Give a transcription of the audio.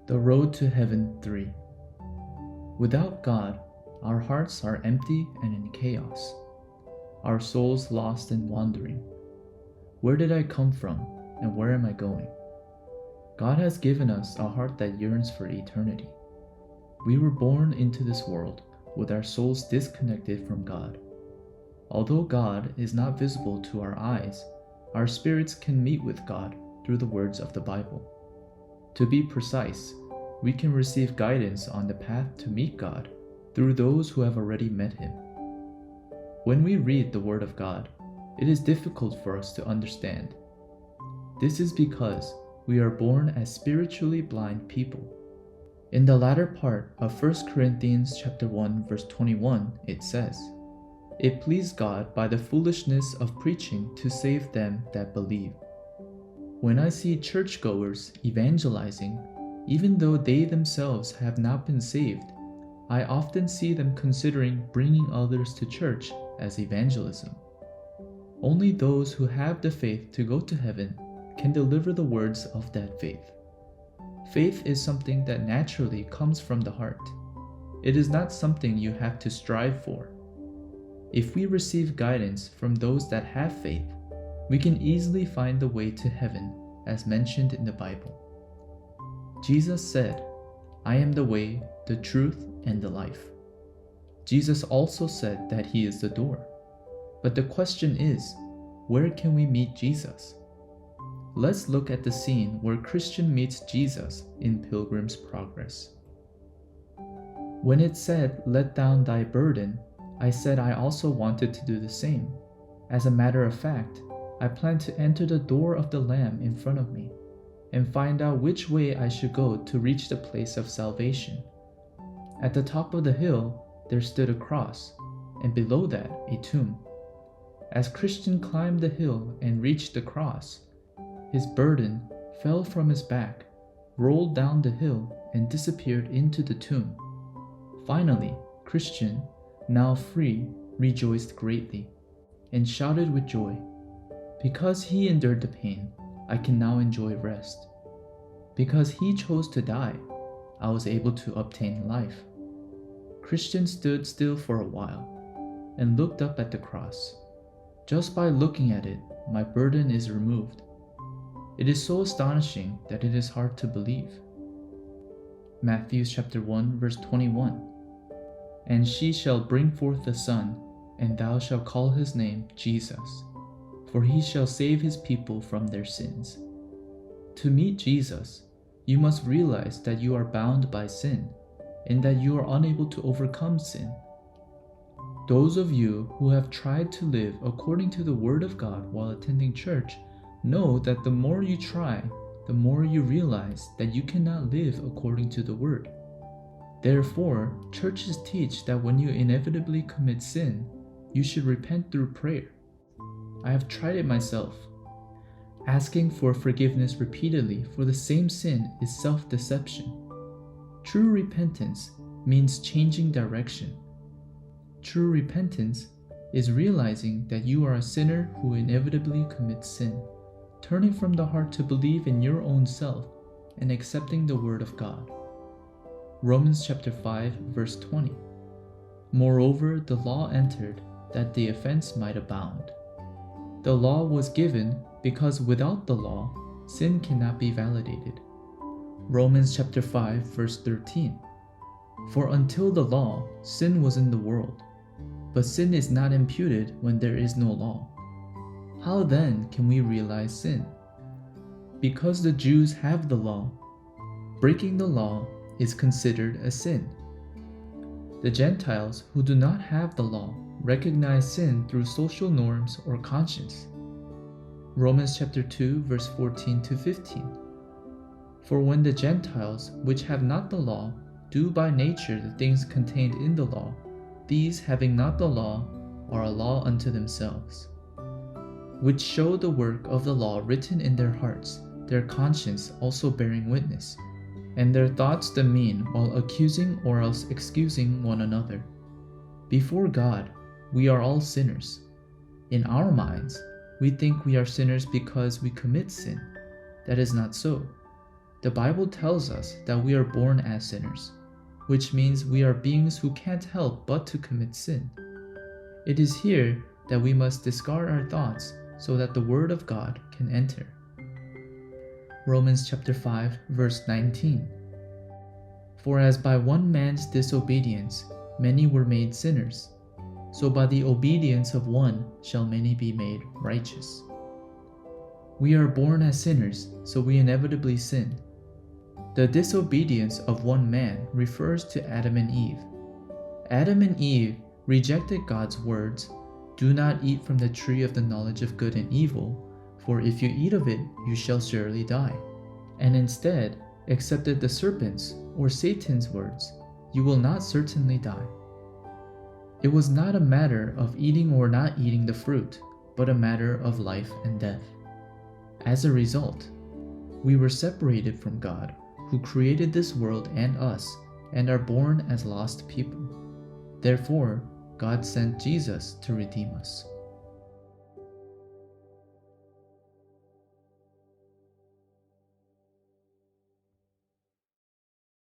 The Road to Heaven 3. Without God, our hearts are empty and in chaos, our souls lost and wandering. Where did I come from, and where am I going? God has given us a heart that yearns for eternity. We were born into this world with our souls disconnected from God. Although God is not visible to our eyes, our spirits can meet with God through the words of the Bible. To be precise, we can receive guidance on the path to meet God through those who have already met Him. When we read the Word of God, it is difficult for us to understand. This is because we are born as spiritually blind people. In the latter part of 1 Corinthians chapter 1 verse 21, it says, "It pleased God by the foolishness of preaching to save them that believe." When I see churchgoers evangelizing, even though they themselves have not been saved, I often see them considering bringing others to church as evangelism. Only those who have the faith to go to heaven can deliver the words of that faith. Faith is something that naturally comes from the heart. It is not something you have to strive for. If we receive guidance from those that have faith, we can easily find the way to heaven as mentioned in the Bible. Jesus said, "I am the way, the truth, and the life." Jesus also said that He is the door. But the question is, where can we meet Jesus? Let's look at the scene where Christian meets Jesus in Pilgrim's Progress. When it said, "Let down thy burden," I said I also wanted to do the same. As a matter of fact, I planned to enter the door of the Lamb in front of me and find out which way I should go to reach the place of salvation. At the top of the hill, there stood a cross, and below that, a tomb. As Christian climbed the hill and reached the cross, his burden fell from his back, rolled down the hill, and disappeared into the tomb. Finally, Christian, now free, rejoiced greatly and shouted with joy, "Because he endured the pain, I can now enjoy rest. Because he chose to die, I was able to obtain life." Christian stood still for a while and looked up at the cross. Just by looking at it, my burden is removed. It is so astonishing that it is hard to believe. Matthew chapter 1 verse 21. "And she shall bring forth a son, and thou shalt call his name Jesus, for he shall save his people from their sins." To meet Jesus, you must realize that you are bound by sin and that you are unable to overcome sin. Those of you who have tried to live according to the Word of God while attending church know that the more you try, the more you realize that you cannot live according to the Word. Therefore, churches teach that when you inevitably commit sin, you should repent through prayer. I have tried it myself. Asking for forgiveness repeatedly for the same sin is self-deception. True repentance means changing direction. True repentance is realizing that you are a sinner who inevitably commits sin, turning from the heart to believe in your own self and accepting the Word of God. Romans chapter 5 verse 20. "Moreover, the law entered that the offense might abound." The law was given because without the law, sin cannot be validated. Romans chapter 5 verse 13. "For until the law, sin was in the world, but sin is not imputed when there is no law. How then can we realize sin? Because the Jews have the law, breaking the law is considered a sin. The Gentiles who do not have the law recognize sin through social norms or conscience." Romans chapter 2 verse 14 to 15. "For when the Gentiles, which have not the law, do by nature the things contained in the law, these having not the law are a law unto themselves, which show the work of the law written in their hearts, their conscience also bearing witness, and their thoughts the mean, while accusing or else excusing one another. Before God, we are all sinners. In our minds, we think we are sinners because we commit sin. That is not so. the Bible tells us that we are born as sinners, which means we are beings who can't help but to commit sin. It is here that we must discard our thoughts so that the Word of God can enter. Romans chapter 5, verse 19. For as by one man's disobedience many were made sinners, so by the obedience of one shall many be made righteous. We are born as sinners, so we inevitably sin. The disobedience of one man refers to Adam and Eve. Adam and Eve rejected God's words, "Do not eat from the tree of the knowledge of good and evil, for if you eat of it, you shall surely die," and instead accepted the serpent's or Satan's words, "You will not certainly die." It was not a matter of eating or not eating the fruit, but a matter of life and death. As a result, we were separated from God, who created this world and us, and are born as lost people. Therefore, God sent Jesus to redeem us.